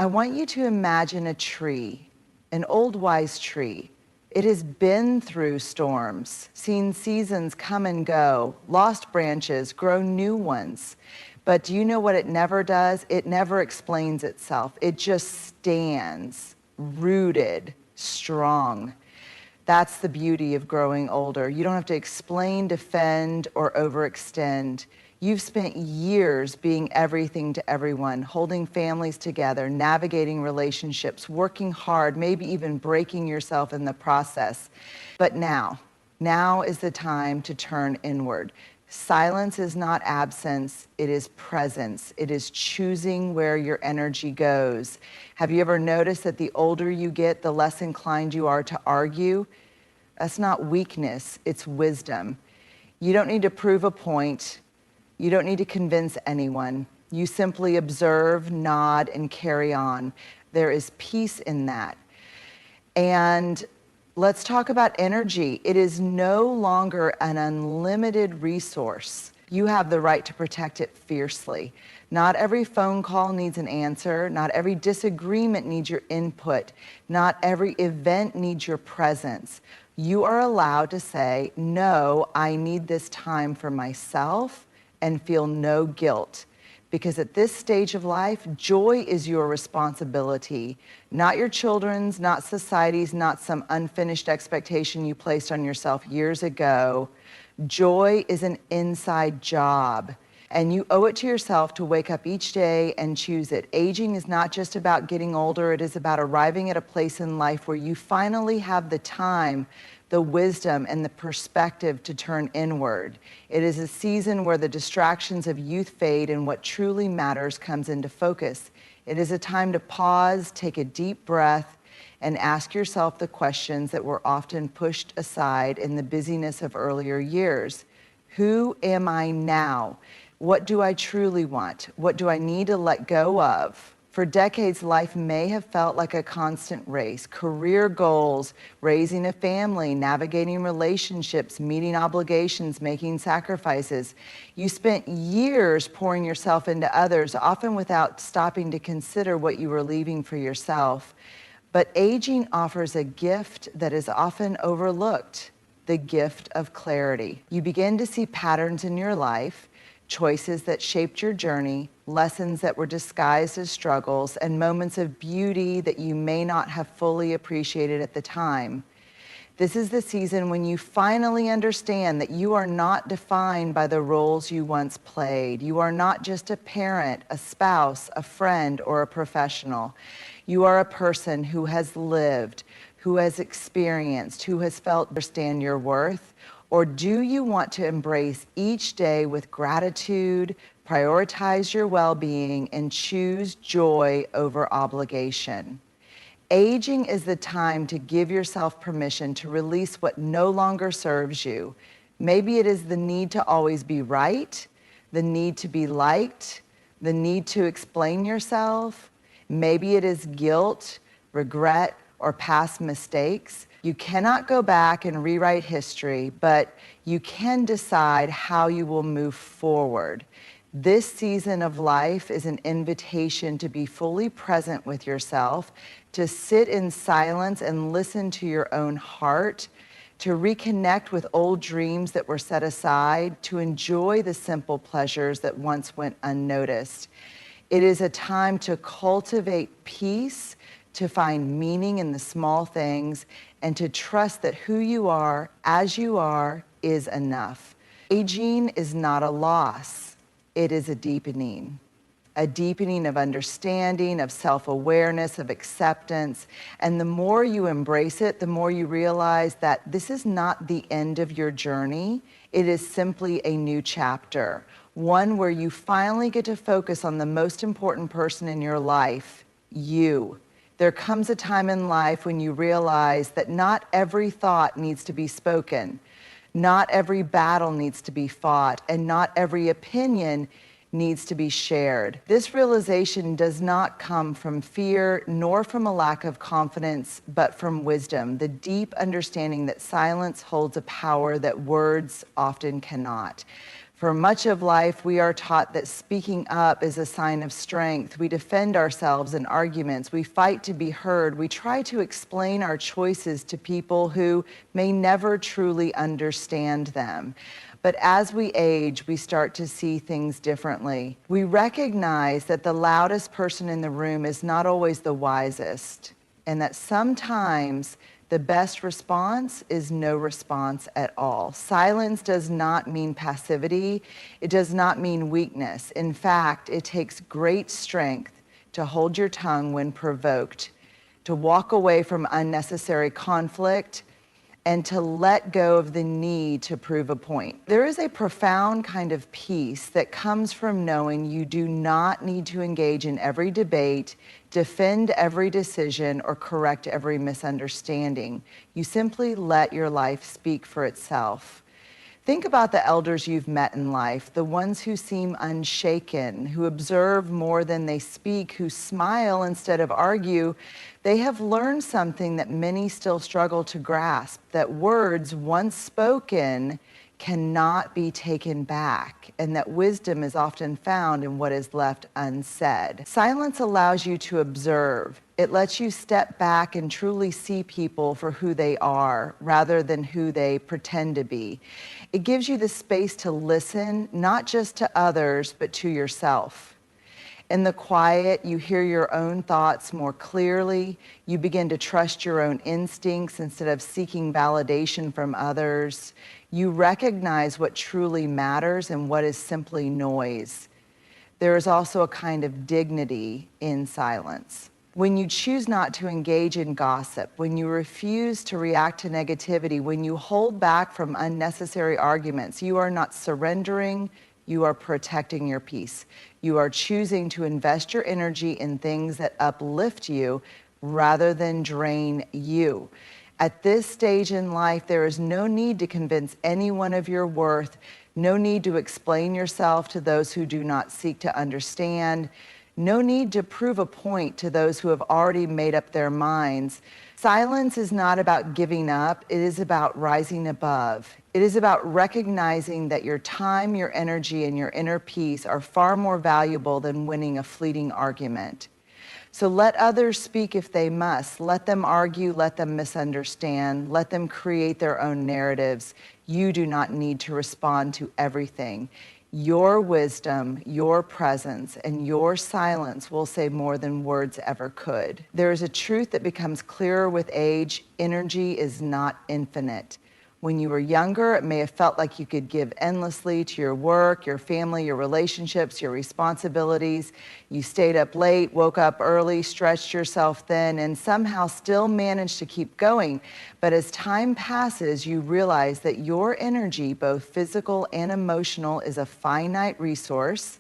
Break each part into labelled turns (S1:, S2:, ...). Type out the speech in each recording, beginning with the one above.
S1: I want you to imagine a tree, an old wise tree. It has been through storms, seen seasons come and go, lost branches, grow new ones. But do you know what it never does? It never explains itself. It just stands rooted, strong. That's the beauty of growing older. You don't have to explain, defend, or overextend. You've spent years being everything to everyone, holding families together, navigating relationships, working hard, maybe even breaking yourself in the process. But now is the time to turn inward. Silence is not absence, it is presence. It is choosing where your energy goes. Have you ever noticed that the older you get, the less inclined you are to argue? That's not weakness, it's wisdom. You don't need to prove a point. You don't need to convince anyone. You simply observe, nod, and carry on. There is peace in that. And let's talk about energy. It is no longer an unlimited resource. You have the right to protect it fiercely. Not every phone call needs an answer. Not every disagreement needs your input. Not every event needs your presence. You are allowed to say, no, I need this time for myself, and feel no guilt. Because at this stage of life, joy is your responsibility, not your children's, not society's, not some unfinished expectation you placed on yourself years ago. Joy is an inside job, and you owe it to yourself to wake up each day and choose it. Aging is not just about getting older, it is about arriving at a place in life where you finally have the time, the wisdom, and the perspective to turn inward. It is a season where the distractions of youth fade and what truly matters comes into focus. It is a time to pause, take a deep breath, and ask yourself the questions that were often pushed aside in the busyness of earlier years. Who am I now? What do I truly want? What do I need to let go of? For decades, life may have felt like a constant race. Career goals, raising a family, navigating relationships, meeting obligations, making sacrifices. You spent years pouring yourself into others, often without stopping to consider what you were leaving for yourself. But aging offers a gift that is often overlooked, the gift of clarity. You begin to see patterns in your life, choices that shaped your journey, lessons that were disguised as struggles, and moments of beauty that you may not have fully appreciated at the time. This is the season when you finally understand that you are not defined by the roles you once played. You are not just a parent, a spouse, a friend, or a professional. You are a person who has lived, who has experienced, who has felt understand your worth. Or do you want to embrace each day with gratitude, prioritize your well-being, and choose joy over obligation? Aging is the time to give yourself permission to release what no longer serves you. Maybe it is the need to always be right, the need to be liked, the need to explain yourself. Maybe it is guilt, regret, or past mistakes. You cannot go back and rewrite history, but you can decide how you will move forward. This season of life is an invitation to be fully present with yourself, to sit in silence and listen to your own heart, to reconnect with old dreams that were set aside, to enjoy the simple pleasures that once went unnoticed. It is a time to cultivate peace, to find meaning in the small things, and to trust that who you are, as you are, is enough. Aging is not a loss, it is a deepening of understanding, of self-awareness, of acceptance. And the more you embrace it, the more you realize that this is not the end of your journey. It is simply a new chapter, one where you finally get to focus on the most important person in your life, you. There comes a time in life when you realize that not every thought needs to be spoken, not every battle needs to be fought, and not every opinion needs to be shared. This realization does not come from fear nor from a lack of confidence, but from wisdom, the deep understanding that silence holds a power that words often cannot. For much of life, we are taught that speaking up is a sign of strength. We defend ourselves in arguments. We fight to be heard. We try to explain our choices to people who may never truly understand them. But as we age, we start to see things differently. We recognize that the loudest person in the room is not always the wisest, and that sometimes the best response is no response at all. Silence does not mean passivity. It does not mean weakness. In fact, it takes great strength to hold your tongue when provoked, to walk away from unnecessary conflict, and to let go of the need to prove a point. There is a profound kind of peace that comes from knowing you do not need to engage in every debate, defend every decision, or correct every misunderstanding. You simply let your life speak for itself. Think about the elders you've met in life, the ones who seem unshaken, who observe more than they speak, who smile instead of argue. They have learned something that many still struggle to grasp, that words once spoken cannot be taken back, and that wisdom is often found in what is left unsaid. Silence allows you to observe. It lets you step back and truly see people for who they are rather than who they pretend to be. It gives you the space to listen, not just to others, but to yourself. In the quiet, you hear your own thoughts more clearly. You begin to trust your own instincts instead of seeking validation from others. You recognize what truly matters and what is simply noise. There is also a kind of dignity in silence. When you choose not to engage in gossip, when you refuse to react to negativity, when you hold back from unnecessary arguments, you are not surrendering, you are protecting your peace. You are choosing to invest your energy in things that uplift you rather than drain you. At this stage in life, there is no need to convince anyone of your worth, no need to explain yourself to those who do not seek to understand, no need to prove a point to those who have already made up their minds. Silence is not about giving up, it is about rising above. It is about recognizing that your time, your energy, and your inner peace are far more valuable than winning a fleeting argument. So let others speak if they must. Let them argue, let them misunderstand, let them create their own narratives. You do not need to respond to everything. Your wisdom, your presence, and your silence will say more than words ever could. There is a truth that becomes clearer with age. Energy is not infinite. When you were younger, it may have felt like you could give endlessly to your work, your family, your relationships, your responsibilities. You stayed up late, woke up early, stretched yourself thin, and somehow still managed to keep going. But as time passes, you realize that your energy, both physical and emotional, is a finite resource,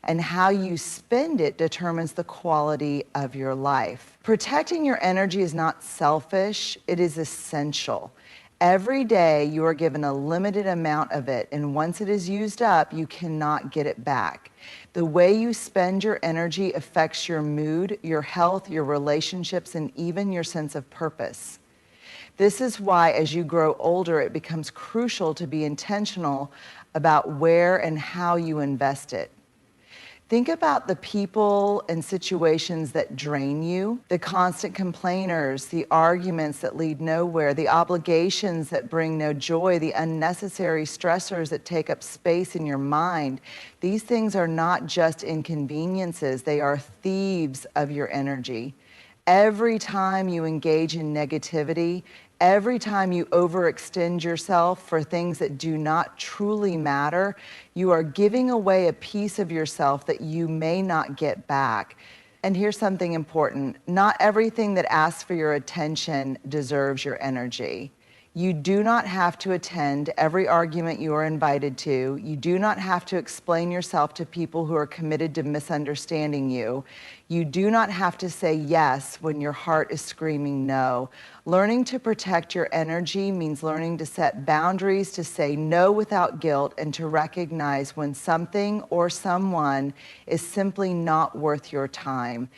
S1: and how you spend it determines the quality of your life. Protecting your energy is not selfish, it is essential. Every day you are given a limited amount of it, and once it is used up, you cannot get it back. The way you spend your energy affects your mood, your health, your relationships, and even your sense of purpose. This is why, as you grow older, it becomes crucial to be intentional about where and how you invest it. Think about the people and situations that drain you, the constant complainers, the arguments that lead nowhere, the obligations that bring no joy, the unnecessary stressors that take up space in your mind. These things are not just inconveniences, they are thieves of your energy. Every time you engage in negativity, every time you overextend yourself for things that do not truly matter, you are giving away a piece of yourself that you may not get back. And here's something important. Not everything that asks for your attention deserves your energy. You do not have to attend every argument you are invited to. You do not have to explain yourself to people who are committed to misunderstanding you. You do not have to say yes when your heart is screaming no. Learning to protect your energy means learning to set boundaries, to say no without guilt, and to recognize when something or someone is simply not worth your time.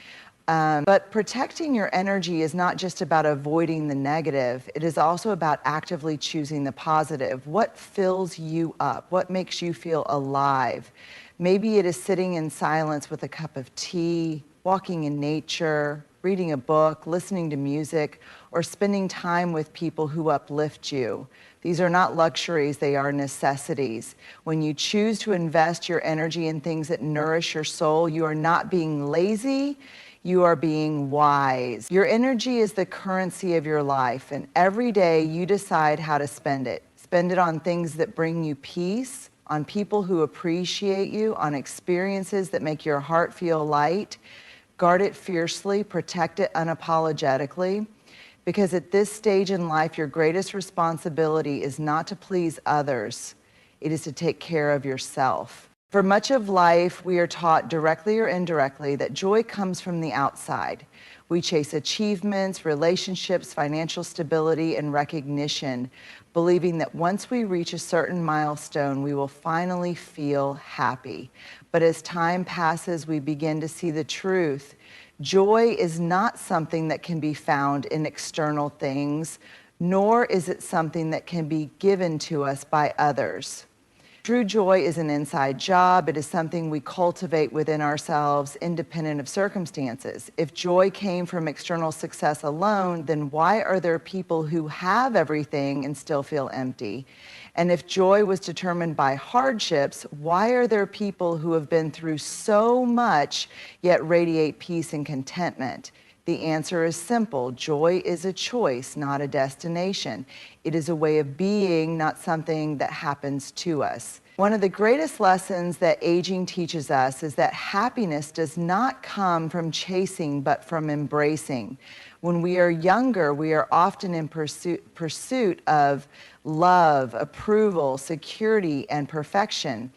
S1: But protecting your energy is not just about avoiding the negative. It is also about actively choosing the positive. What fills you up? What makes you feel alive? Maybe it is sitting in silence with a cup of tea, walking in nature, reading a book, listening to music, or spending time with people who uplift you. These are not luxuries, they are necessities. When you choose to invest your energy in things that nourish your soul, you are not being lazy, you are being wise. Your energy is the currency of your life, and every day you decide how to spend it. Spend it on things that bring you peace, on people who appreciate you, on experiences that make your heart feel light. Guard it fiercely, protect it unapologetically, because at this stage in life, your greatest responsibility is not to please others, it is to take care of yourself. For much of life, we are taught directly or indirectly that joy comes from the outside. We chase achievements, relationships, financial stability, and recognition, believing that once we reach a certain milestone, we will finally feel happy. But as time passes, we begin to see the truth. Joy is not something that can be found in external things, nor is it something that can be given to us by others. True joy is an inside job. It is something we cultivate within ourselves, independent of circumstances. If joy came from external success alone, then why are there people who have everything and still feel empty? And if joy was determined by hardships, why are there people who have been through so much yet radiate peace and contentment? The answer is simple. Joy is a choice, not a destination. It is a way of being, not something that happens to us. One of the greatest lessons that aging teaches us is that happiness does not come from chasing, but from embracing. When we are younger, we are often in pursuit of love, approval, security, and perfection.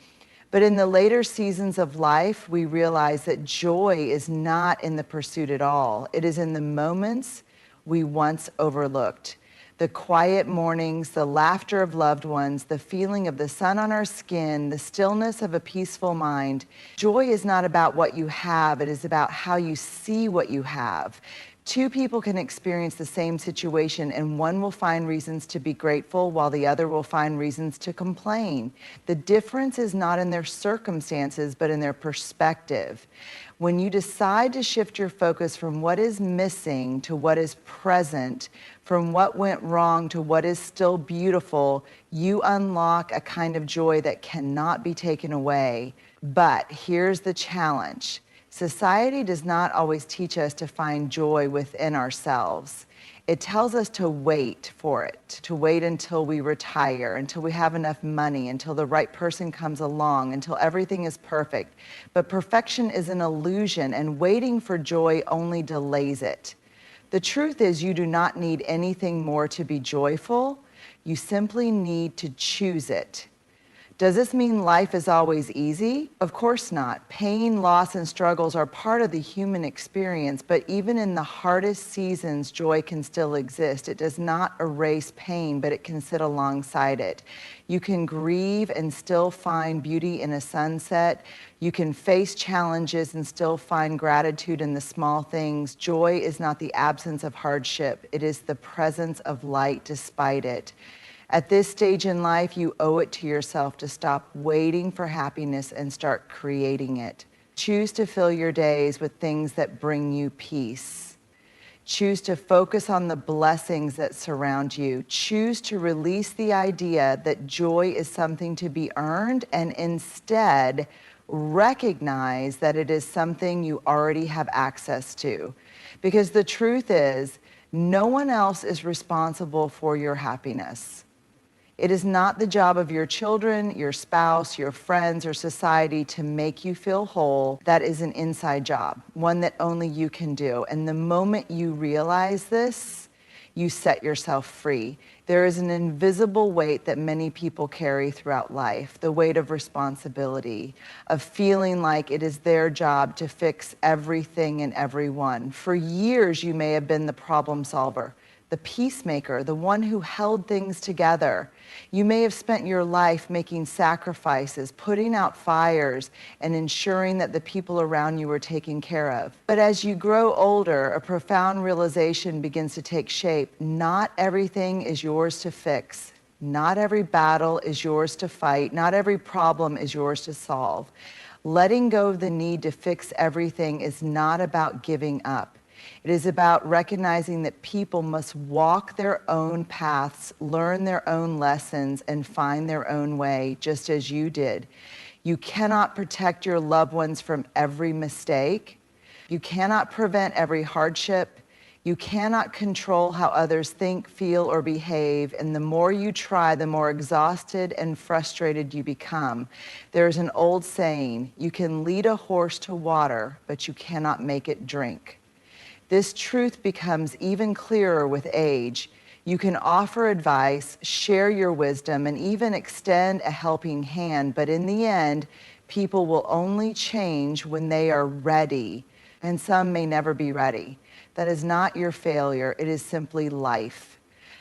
S1: But in the later seasons of life, we realize that joy is not in the pursuit at all. It is in the moments we once overlooked. The quiet mornings, the laughter of loved ones, the feeling of the sun on our skin, the stillness of a peaceful mind. Joy is not about what you have, it is about how you see what you have. Two people can experience the same situation, and one will find reasons to be grateful while the other will find reasons to complain. The difference is not in their circumstances, but in their perspective. When you decide to shift your focus from what is missing to what is present, from what went wrong to what is still beautiful, you unlock a kind of joy that cannot be taken away. But here's the challenge. Society does not always teach us to find joy within ourselves. It tells us to wait for it, to wait until we retire, until we have enough money, until the right person comes along, until everything is perfect. But perfection is an illusion, and waiting for joy only delays it. The truth is, you do not need anything more to be joyful. You simply need to choose it. Does this mean life is always easy? Of course not. Pain, loss, and struggles are part of the human experience, but even in the hardest seasons, joy can still exist. It does not erase pain, but it can sit alongside it. You can grieve and still find beauty in a sunset. You can face challenges and still find gratitude in the small things. Joy is not the absence of hardship. It is the presence of light despite it. At this stage in life, you owe it to yourself to stop waiting for happiness and start creating it. Choose to fill your days with things that bring you peace. Choose to focus on the blessings that surround you. Choose to release the idea that joy is something to be earned, and instead recognize that it is something you already have access to. Because the truth is, no one else is responsible for your happiness. It is not the job of your children, your spouse, your friends, or society to make you feel whole. That is an inside job, one that only you can do. And the moment you realize this, you set yourself free. There is an invisible weight that many people carry throughout life, the weight of responsibility, of feeling like it is their job to fix everything and everyone. For years, you may have been the problem solver, the peacemaker, the one who held things together. You may have spent your life making sacrifices, putting out fires, and ensuring that the people around you were taken care of. But as you grow older, a profound realization begins to take shape. Not everything is yours to fix. Not every battle is yours to fight. Not every problem is yours to solve. Letting go of the need to fix everything is not about giving up. It is about recognizing that people must walk their own paths, learn their own lessons, and find their own way, just as you did. You cannot protect your loved ones from every mistake. You cannot prevent every hardship. You cannot control how others think, feel, or behave, and the more you try, the more exhausted and frustrated you become. There's an old saying, you can lead a horse to water, but you cannot make it drink. This truth becomes even clearer with age. You can offer advice, share your wisdom, and even extend a helping hand, but in the end, people will only change when they are ready, and some may never be ready. That is not your failure, it is simply life.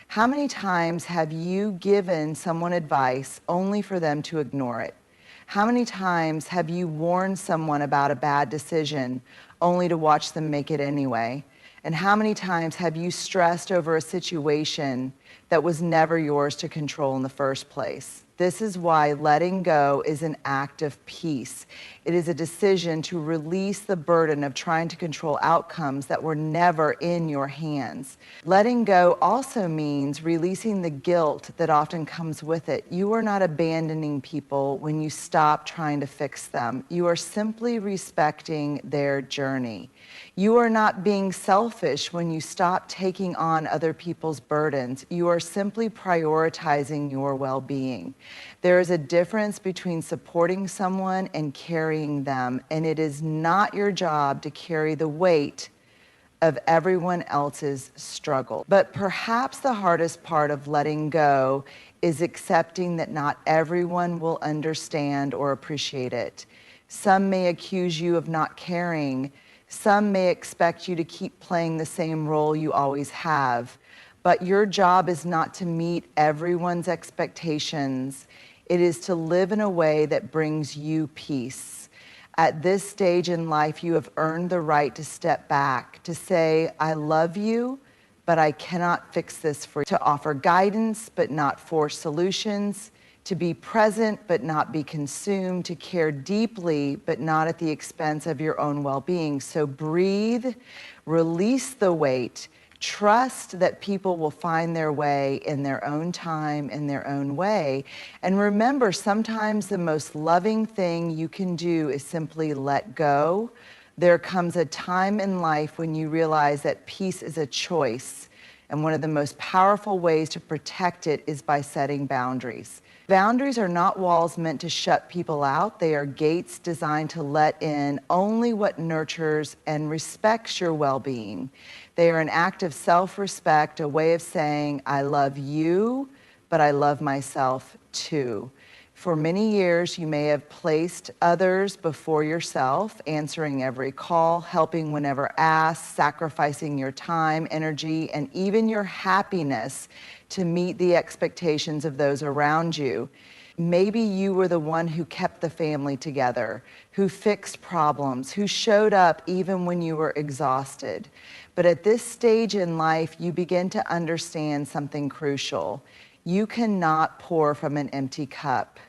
S1: How many times have you given someone advice only for them to ignore it? How many times have you warned someone about a bad decision only to watch them make it anyway? And how many times have you stressed over a situation that was never yours to control in the first place? This is why letting go is an act of peace. It is a decision to release the burden of trying to control outcomes that were never in your hands. Letting go also means releasing the guilt that often comes with it. You are not abandoning people when you stop trying to fix them. You are simply respecting their journey. You are not being selfish when you stop taking on other people's burdens. You are simply prioritizing your well-being. There is a difference between supporting someone and carrying them, and it is not your job to carry the weight of everyone else's struggle. But perhaps the hardest part of letting go is accepting that not everyone will understand or appreciate it. Some may accuse you of not caring. Some may expect you to keep playing the same role you always have. But your job is not to meet everyone's expectations. It is to live in a way that brings you peace. At this stage in life, you have earned the right to step back, to say, I love you, but I cannot fix this for you. To offer guidance, but not force solutions. To be present, but not be consumed. To care deeply, but not at the expense of your own well-being. So breathe, release the weight. Trust that people will find their way in their own time, in their own way. And remember, sometimes the most loving thing you can do is simply let go. There comes a time in life when you realize that peace is a choice. And one of the most powerful ways to protect it is by setting boundaries. Boundaries are not walls meant to shut people out. They are gates designed to let in only what nurtures and respects your well-being. They are an act of self-respect, a way of saying, I love you, but I love myself too. For many years, you may have placed others before yourself, answering every call, helping whenever asked, sacrificing your time, energy, and even your happiness to meet the expectations of those around you. Maybe you were the one who kept the family together, who fixed problems, who showed up even when you were exhausted. But at this stage in life, you begin to understand something crucial. You cannot pour from an empty cup.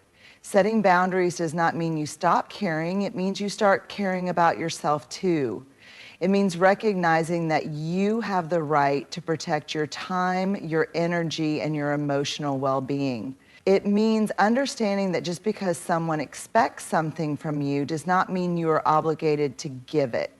S1: Setting boundaries does not mean you stop caring. It means you start caring about yourself too. It means recognizing that you have the right to protect your time, your energy, and your emotional well-being. It means understanding that just because someone expects something from you does not mean you are obligated to give it.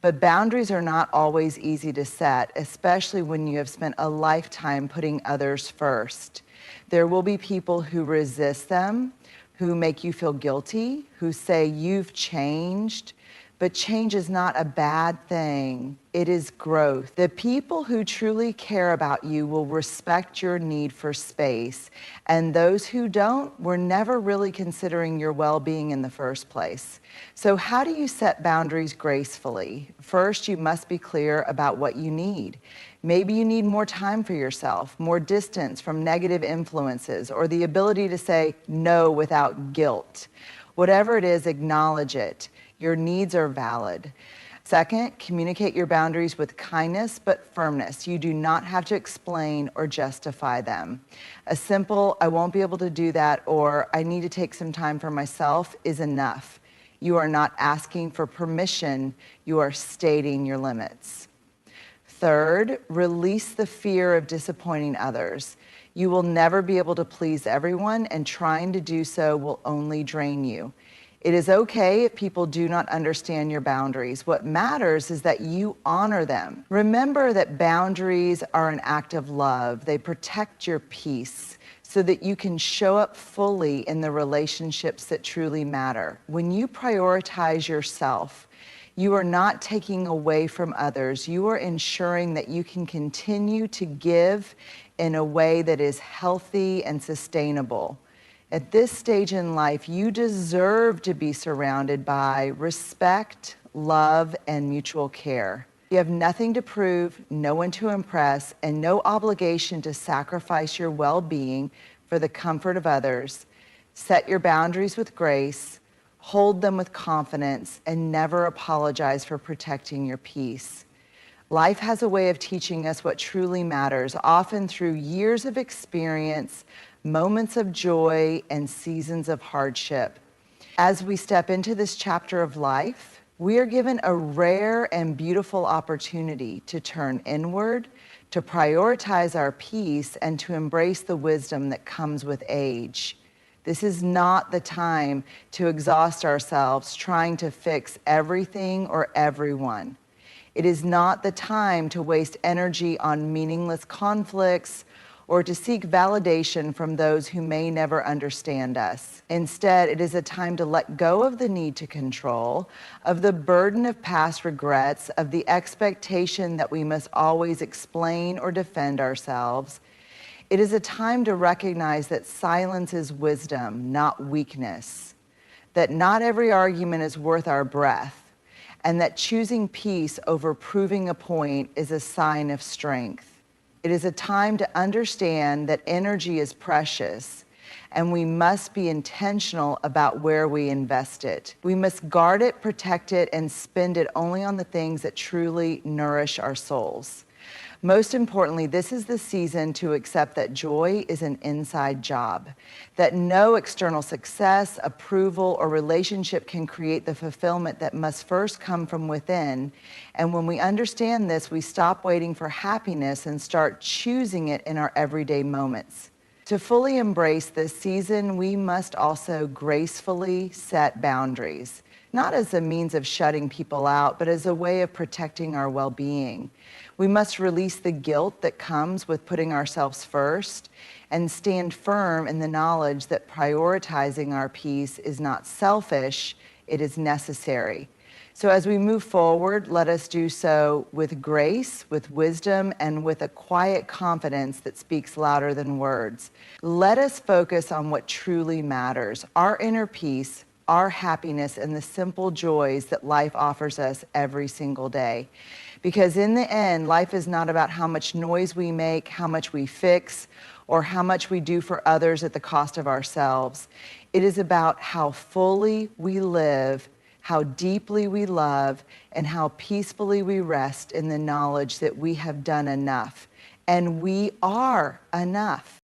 S1: But boundaries are not always easy to set, especially when you have spent a lifetime putting others first. There will be people who resist them, who make you feel guilty, who say you've changed. But change is not a bad thing. It is growth. The people who truly care about you will respect your need for space. And those who don't were never really considering your well-being in the first place. So how do you set boundaries gracefully? First, you must be clear about what you need. Maybe you need more time for yourself, more distance from negative influences, or the ability to say no without guilt. Whatever it is, acknowledge it. Your needs are valid. Second, communicate your boundaries with kindness but firmness. You do not have to explain or justify them. A simple, I won't be able to do that, or I need to take some time for myself is enough. You are not asking for permission, you are stating your limits. Third, release the fear of disappointing others. You will never be able to please everyone, and trying to do so will only drain you. It is okay if people do not understand your boundaries. What matters is that you honor them. Remember that boundaries are an act of love. They protect your peace so that you can show up fully in the relationships that truly matter. When you prioritize yourself, you are not taking away from others. You are ensuring that you can continue to give in a way that is healthy and sustainable. At this stage in life, you deserve to be surrounded by respect, love, and mutual care. You have nothing to prove, no one to impress, and no obligation to sacrifice your well-being for the comfort of others. Set your boundaries with grace, hold them with confidence, and never apologize for protecting your peace. Life has a way of teaching us what truly matters, often through years of experience, moments of joy, and seasons of hardship. As we step into this chapter of life, we are given a rare and beautiful opportunity to turn inward, to prioritize our peace, and to embrace the wisdom that comes with age. This is not the time to exhaust ourselves trying to fix everything or everyone. It is not the time to waste energy on meaningless conflicts or to seek validation from those who may never understand us. Instead, it is a time to let go of the need to control, of the burden of past regrets, of the expectation that we must always explain or defend ourselves. It is a time to recognize that silence is wisdom, not weakness, that not every argument is worth our breath, and that choosing peace over proving a point is a sign of strength. It is a time to understand that energy is precious, and we must be intentional about where we invest it. We must guard it, protect it, and spend it only on the things that truly nourish our souls. Most importantly, this is the season to accept that joy is an inside job, that no external success, approval, or relationship can create the fulfillment that must first come from within. And when we understand this, we stop waiting for happiness and start choosing it in our everyday moments. To fully embrace this season, we must also gracefully set boundaries, not as a means of shutting people out, but as a way of protecting our well-being. We must release the guilt that comes with putting ourselves first and stand firm in the knowledge that prioritizing our peace is not selfish, it is necessary. So as we move forward, let us do so with grace, with wisdom, and with a quiet confidence that speaks louder than words. Let us focus on what truly matters, our inner peace, our happiness, and the simple joys that life offers us every single day. Because in the end, life is not about how much noise we make, how much we fix, or how much we do for others at the cost of ourselves. It is about how fully we live, how deeply we love, and how peacefully we rest in the knowledge that we have done enough. And we are enough.